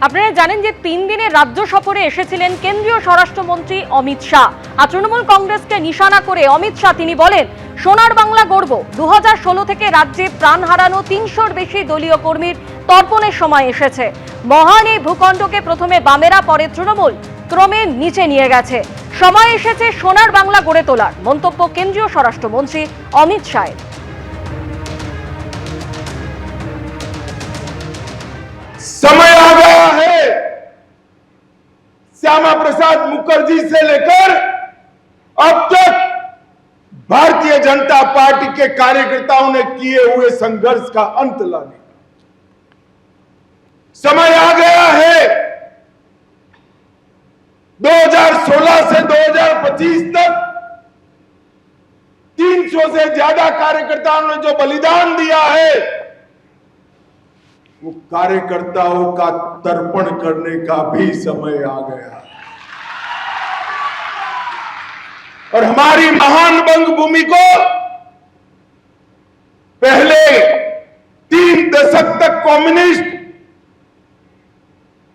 আপনারা জানেন যে 3 দিনের রাজ্য সফরে এসেছিলেন কেন্দ্রীয় স্বরাষ্ট্রমন্ত্রী অমিত শাহ। আর তৃণমূল কংগ্রেসকে নিশানা করে অমিত শাহ তিনি বলেন, সোনার বাংলা গড়ব। 2016 থেকে রাজ্যে প্রাণ হারানো 300-র বেশি দলীয় কর্মীর তর্পণের সময় এসেছে। মহান এই ভূখণ্ডকে প্রথমে বামেরা, পরে তৃণমূল ক্রমে নিচে নিয়ে গেছে। সময় এসেছে সোনার বাংলা গড়ে তোলার, মন্তব্য কেন্দ্রীয় স্বরাষ্ট্রমন্ত্রী অমিত শাহের। समय आ गया है। श्यामा प्रसाद मुखर्जी से लेकर अब तक भारतीय जनता पार्टी के कार्यकर्ताओं ने किए हुए संघर्ष का अंत लाने का समय आ गया है। 2016 से 2025 तक 300 से ज्यादा कार्यकर्ताओं ने जो बलिदान दिया है, वो कार्यकर्ताओं का तर्पण करने का भी समय आ गया है। और हमारी महान बंगभूमि को पहले 3 दशक तक कम्युनिस्ट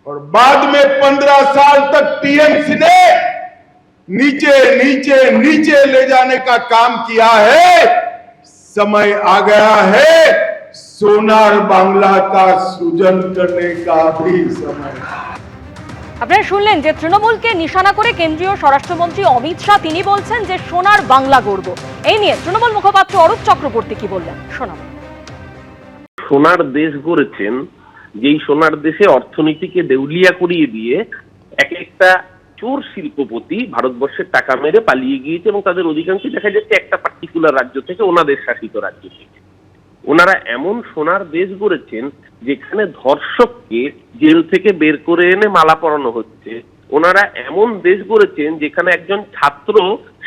और बाद में 15 साल तक टीएमसी ने नीचे नीचे नीचे ले जाने का काम किया है। समय आ गया है सोनार बांग्ला का सृजन करने का भी समय। আপনারা শুনলেন যে তৃণমূলকে নিশানা করে কেন্দ্রীয় স্বরাষ্ট্রমন্ত্রী অমিত শাহ তিনি বলছেন যে সোনার বাংলা গড়ব। এই নিয়ে তৃণমূল মুখপাত্র অরূপ চক্রবর্তী কি বললেন শোনাবো। সোনার দেশ গড়েছেন, যেই সোনার দেশে অর্থনীতিকে দেউলিয়া করিয়ে দিয়ে এক একটা চোর শিল্পপতি ভারতবর্ষের টাকা মেরে পালিয়ে গিয়েছে এবং তাদের অধিকাংশই দেখা যাচ্ছে একটা পার্টিকুলার রাজ্য থেকে, ওনাদের শাসিত রাজ্য থেকে। ওনারা এমন সোনার দেশ গড়েছেন যেখানে ধর্ষককে জেল থেকে বের করে এনে মালা পরানো হচ্ছে। ওনারা এমন দেশ গড়েছেন যেখানে একজন ছাত্র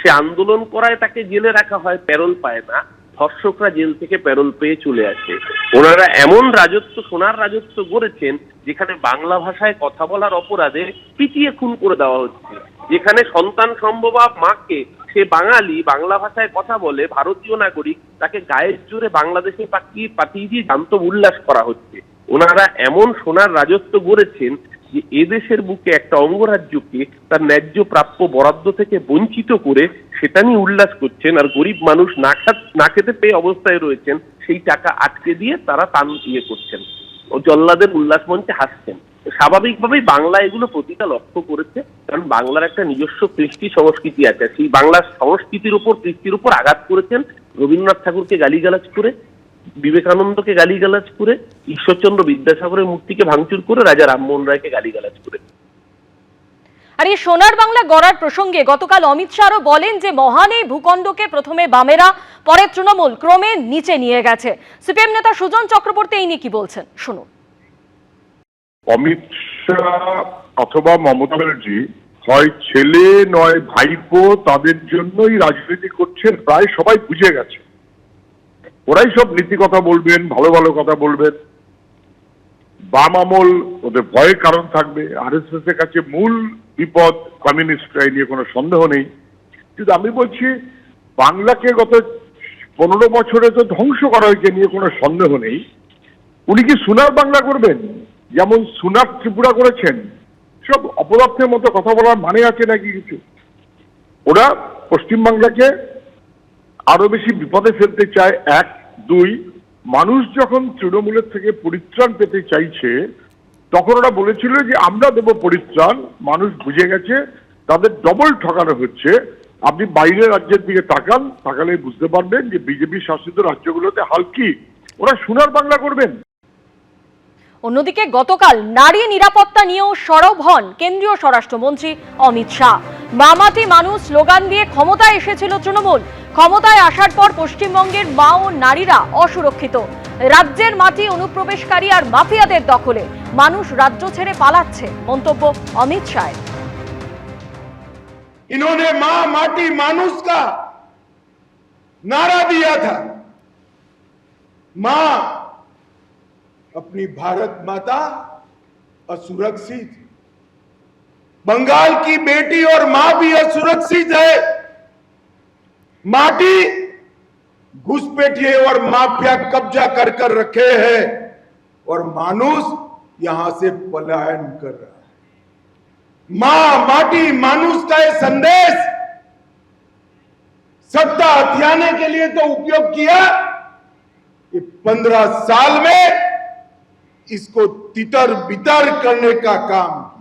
সে আন্দোলন করায় তাকে জেলে রাখা হয়, প্যারোল পায় না, ধর্ষকরা জেল থেকে প্যারোল পেয়ে চলে আসে। ওনারা এমন রাজত্ব, সোনার রাজত্ব গড়েছেন যেখানে বাংলা ভাষায় কথা বলার অপরাধে পিটিয়ে খুন করে দেওয়া হচ্ছে। যেখানে সন্তান সম্ভবা মাকে, সে বাঙালি, বাংলা ভাষায় কথা বলে, ভারতীয় নাগরিক, তাকে গায়ের জোরে বাংলাদেশে পাঠিয়ে দিয়ে জান্ত উল্লাস করা হচ্ছে। ওনারা এমন সোনার রাজত্ব গড়েছেন যে এদেশের বুকে একটা অঙ্গরাজ্যকে তার ন্যায্য প্রাপ্য বরাদ্দ থেকে বঞ্চিত করে সেটা নিয়ে উল্লাস করছেন। আর গরিব মানুষ না খেতে পেয়ে অবস্থায় রয়েছেন, সেই টাকা আটকে দিয়ে তারা টান ইয়ে করছেন ও জল্লাদের উল্লাস মঞ্চে হাসছেন। স্বাভাবিকভাবেই বাংলা এগুলো প্রতিটা লক্ষ্য করেছে, কারণ বাংলার একটা নিজস্ব কৃষ্টি সংস্কৃতি আছে। সেই বাংলার সংস্কৃতির উপর, কৃষ্টির উপর আঘাত করেছেন রবীন্দ্রনাথ ঠাকুরকে গালিগালাজ করে, বিবেকানন্দকে গালিগালাজ করে, ঈশ্বরচন্দ্র বিদ্যাসাগরের মূর্তিকে ভাঙচুর করে, রাজা রামমোহন রায়কে গালিগালাজ করে। আর এই সোনার বাংলা গড়ার প্রসঙ্গে গতকাল অমিত শাহ বলেন যে মহান এই ভূখণ্ডকে প্রথমে বামেরা, পরে তৃণমূল ক্রমে নিচে নিয়ে গেছে। সিপিএম নেতা সুজন চক্রবর্তী এই নিয়ে কি বলছেন শুনুন। অমিত শাহ অথবা মমতা ব্যানার্জি হয় ছেলে নয় ভাইপো, তাদের জন্যই রাজনীতি করছেন, প্রায় সবাই বুঝে গেছে। ওরাই সব নীতি কথা বলবেন, ভালো ভালো কথা বলবেন। বাম আমল ওদের ভয়ের কারণ থাকবে। আরএসএস এর কাছে মূল বিপদ কমিউনিস্টরা, এই নিয়ে কোনো সন্দেহ নেই। কিন্তু আমি বলছি বাংলাকে গত 15 বছরে তো ধ্বংস করা হয়েছে, নিয়ে কোনো সন্দেহ নেই। উনি কি সোনার বাংলা করবেন যেমন সোনার ত্রিপুরা করেছেন? সব অপদার্থের মতো কথা বলার মানে আছে নাকি কিছু? ওরা পশ্চিমবাংলাকে আরো বেশি বিপদে ফেলতে চায়। 1, 2, মানুষ যখন তৃণমূলের থেকে পরিত্রাণ পেতে চাইছে তখন ওরা বলেছিল যে আমরা দেব পরিত্রাণ। মানুষ বুঝে গেছে তাদের ডবল ঠকানো হচ্ছে। আপনি বাইরের রাজ্যের দিকে তাকালে বুঝতে পারবেন যে বিজেপি শাসিত রাজ্যগুলোতে হাল কি। ওরা সোনার বাংলা করবেন। অন্যদিকে গতকাল নারী নিরাপত্তা নিয়েও সরব হন কেন্দ্রীয় স্বরাষ্ট্রমন্ত্রী অমিত শাহ। মামাটি মানুষ স্লোগান দিয়ে ক্ষমতায় এসেছিল তৃণমূল। ক্ষমতায় আসার পর পশ্চিমবঙ্গের মা ও নারীরা অসুরক্ষিত। রাজ্যের মাটি অনুপ্রবেশকারী আর মাফিয়াদের দখলে, মানুষ রাজ্য ছেড়ে পালাচ্ছে, মন্তব্য অমিত শাহ। इन्होंने मां माटी मानुष का नारा दिया था। मां अपनी भारत माता असुरक्षित, बंगाल की बेटी और मां भी असुरक्षित है। माटी घुसपैठिए और माफिया कब्जा कर रखे हैं और मानुष यहां से पलायन कर रहा है। मां माटी मानुष का ये संदेश सत्ता हथियाने के लिए तो उपयोग किया, कि 15 साल में इसको तितर बितर करने का काम किया।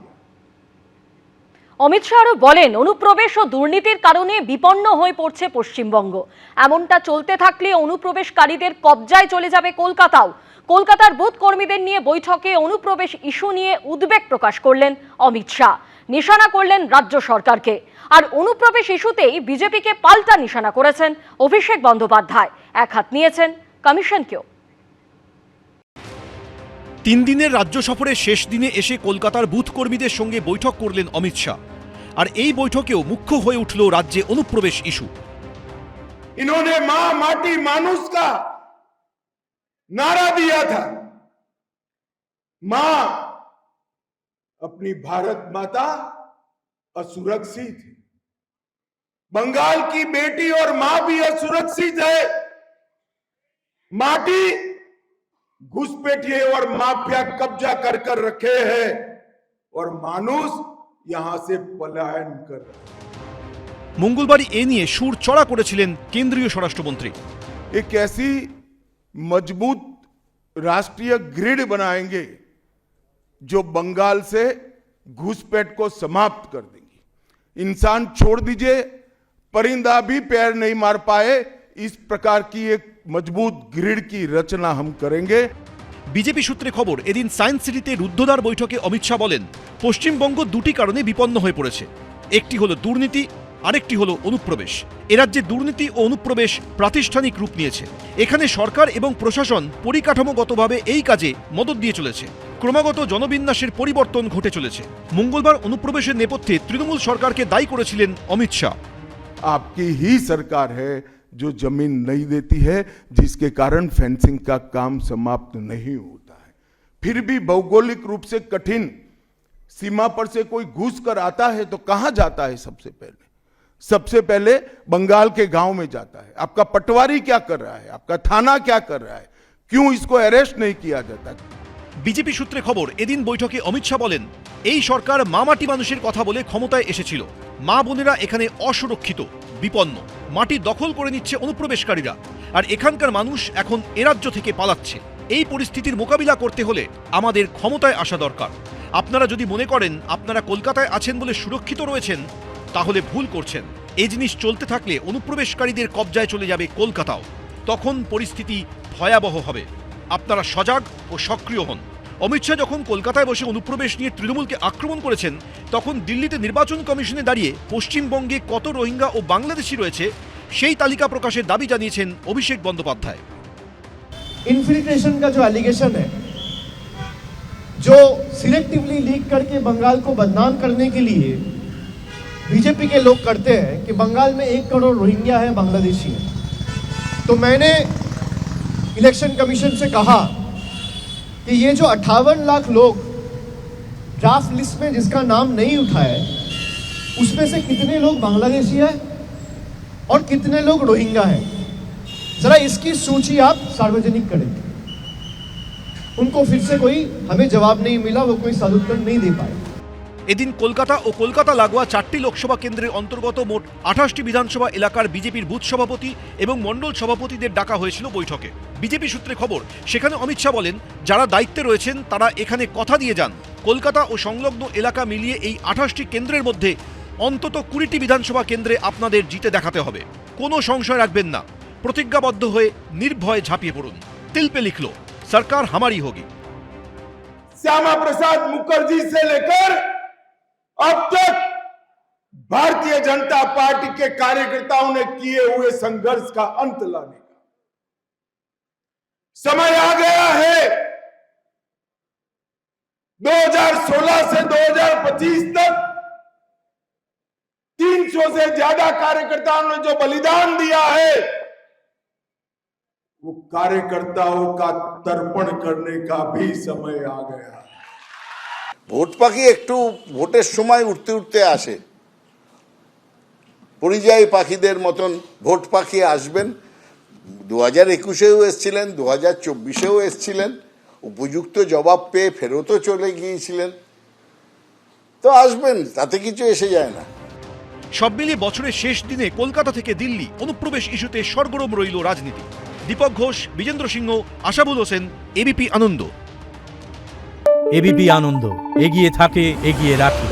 অমিত শাহ আরো বলেন, অনুপ্রবেশ ও দুর্নীতির কারণে বিপন্ন হয়ে পড়ছে পশ্চিমবঙ্গ। এমনটা চলতে থাকলে অনুপ্রবেশকারীদের কবজায় চলে যাবে কলকাতাও। কলকাতার বুথ কর্মীদের নিয়ে বৈঠকে অনুপ্রবেশ ইস্যু নিয়ে উদ্বেগ প্রকাশ করলেন অমিত শাহ। নিশানা করলেন রাজ্য সরকারকে। আর অনুপ্রবেশ ইস্যুতেই বিজেপিকে পাল্টা নিশানা করেছেন অভিষেক বন্দ্যোপাধ্যায়। এক হাত নিয়েছেন কমিশনকেও। 3 দিনের রাজ্য সফরের শেষ দিনে এসে কলকাতার বুথ কর্মীদের সঙ্গে বৈঠক করলেন অমিত শাহ। আর এই বৈঠকেও মুখ্য হয়ে উঠল রাজ্যে অনুপ্রবেশ ইস্যু। इन्होंने मां माटी मानुष का नारा दिया था। मां अपनी भारत माता असुरक्षित है, बंगाल की बेटी और मां भी असुरक्षित है। माटी घुसपैठिए और माफिया कब्जा कर कर रखे हैं और मानुष यहां से पलायन कर रहा है। মঙ্গলবার এ নিয়ে সুর চড়া করেছিলেন কেন্দ্রীয় স্বরাষ্ট্রমন্ত্রী। एक ऐसी मजबूत राष्ट्रीय ग्रिड बनाएंगे जो बंगाल से घुसपैठ को समाप्त कर देंगी। इंसान छोड़ दीजिए, परिंदा भी पैर नहीं मार पाए, इस प्रकार की एक मजबूत ग्रिड की रचना हम करेंगे। বিজেপি সূত্রে খবর, এদিন সায়েন্স সিটিতে রুদ্ধদ্বার বৈঠকে অমিত শাহ বলেন, পশ্চিমবঙ্গ দুটি কারণে বিপন্ন হয়ে পড়েছে। একটি হলো দুর্নীতি, আরেকটি হলো অনুপ্রবেশ। এ রাজ্যে দুর্নীতি ও অনুপ্রবেশ প্রাতিষ্ঠানিক রূপ নিয়েছে। এখানে সরকার এবং প্রশাসন পরিকাঠামোগতভাবে এই কাজে মদত দিয়ে চলেছে। ক্রমাগত জনবিন্যাসের পরিবর্তন ঘটে চলেছে। মঙ্গলবার অনুপ্রবেশের নেপথ্যে তৃণমূল সরকারকে দায়ী করেছিলেন অমিত শাহ। आपकी ही सरकार है जो जमीन नहीं देती है, जिसके कारण फेंसिंग का काम समाप्त नहीं होता है। फिर भी भौगोलिक रूप से कठिन सीमा पर से कोई घुस कर आता है तो कहां जाता है? सबसे पहले बंगाल के गांव में जाता है। आपका पटवारी क्या कर रहा है? आपका थाना क्या कर रहा है? क्यों इसको अरेस्ट नहीं किया जाता? বিজেপি সূত্রে খবর, এদিন বৈঠকে অমিত শাহ বলেন, এই সরকার মা মাটি মানুষের কথা বলে ক্ষমতায় এসেছিল। মা বোনেরা এখানে অসুরক্ষিত, বিপন্ন। মাটি দখল করে নিচ্ছে অনুপ্রবেশকারীরা, আর এখানকার মানুষ এখন এ রাজ্য থেকে পালাচ্ছে। এই পরিস্থিতির মোকাবিলা করতে হলে আমাদের ক্ষমতায় আসা দরকার। আপনারা যদি মনে করেন আপনারা কলকাতায় আছেন বলে সুরক্ষিত রয়েছেন, তাহলে ভুল করছেন। এই জিনিস চলতে থাকলে অনুপ্রবেশকারীদের কবজায় চলে যাবে কলকাতাও। তখন পরিস্থিতি ভয়াবহ হবে। আপনারা সজাগ ও সক্রিয় হন। অমিত শাহ যখন কলকাতায় বসে অনুপ্রবেশ নিয়ে তৃণমূলকে আক্রমণ করেছেন, তখন দিল্লিতে নির্বাচন কমিশনে দাঁড়িয়ে পশ্চিমবঙ্গে কত রোহিঙ্গা ও বাংলাদেশি রয়েছে সেই তালিকা প্রকাশের দাবি জানিয়েছেন অভিষেক বন্দ্যোপাধ্যায়। इन्फिल्ट्रेशन का जो एलिगेशन है, जो सिलेक्टिवली लीक करके बंगाल को बदनाम करने के लिए बीजेपी के लोग करते हैं कि बंगाल में 1 करोड़ रोहिंग्या है, बांग्लादेशी है। तो मैंने इलेक्शन कमीशन से कहा कि ये जो 58 लाख लोग ड्राफ्ट लिस्ट में जिसका नाम नहीं उठा है, उसमें से कितने लोग बांग्लादेशी है और कितने लोग रोहिंग्या हैं, जरा इसकी सूची आप सार्वजनिक करें। उनको फिर से कोई हमें जवाब नहीं मिला, वो कोई सदुत्तर नहीं दे पाए। এদিন কলকাতা ও কলকাতা লাগোয়া 4টি লোকসভা কেন্দ্রের অন্তর্গত মোট 28টি বিধানসভা এলাকার বিজেপির বুথ সভাপতি এবং মণ্ডল সভাপতিদের ডাকা হয়েছিল বৈঠকে। বিজেপি সূত্রে খবর, সেখানে অমিত শাহ বলেন, যারা দায়িত্বে রয়েছেন তারা এখানে কথা দিয়ে যান। কলকাতা ও সংলগ্ন এলাকা মিলিয়ে এই 28টি কেন্দ্রের মধ্যে অন্তত 20টি বিধানসভা কেন্দ্রে আপনাদের জিতে দেখাতে হবে। কোনো সংশয় রাখবেন না, প্রতিজ্ঞাবদ্ধ হয়ে নির্ভয়ে ঝাঁপিয়ে পড়ুন। तिल पे लिख लो, सरकार हमारी होगी। श्यामा प्रसाद मुखर्जी से लेकर अब तक भारतीय जनता पार्टी के कार्यकर्ताओं ने किए हुए संघर्ष का अंत लाने का समय आ गया है। 2016 से 2025 तक 300 से ज्यादा कार्यकर्ताओं ने जो बलिदान दिया है, वो कार्यकर्ताओं का तर्पण करने का भी समय आ गया। ভোট পাখি একটু ভোটের সময় উঠতে উঠতে আসে, পরিযায়ী পাখিদের মতন ভোট পাখি আসবেন। 2021-এও এসছিলেন, 2024-এও এসছিলেন, উপযুক্ত জবাব পেয়ে ফেরতও চলে গিয়েছিলেন, তো আসবেন, তাতে কিছু এসে যায় না। সব মিলিয়ে বছরের শেষ দিনে কলকাতা থেকে দিল্লি অনুপ্রবেশ ইস্যুতে সরগরম রইল রাজনীতি। দীপক ঘোষ, বিজেন্দ্র সিংহ, আশাবুল হোসেন, এবিপি আনন্দ। এবিপি আনন্দ, এগিয়ে থাকে, এগিয়ে রাখে।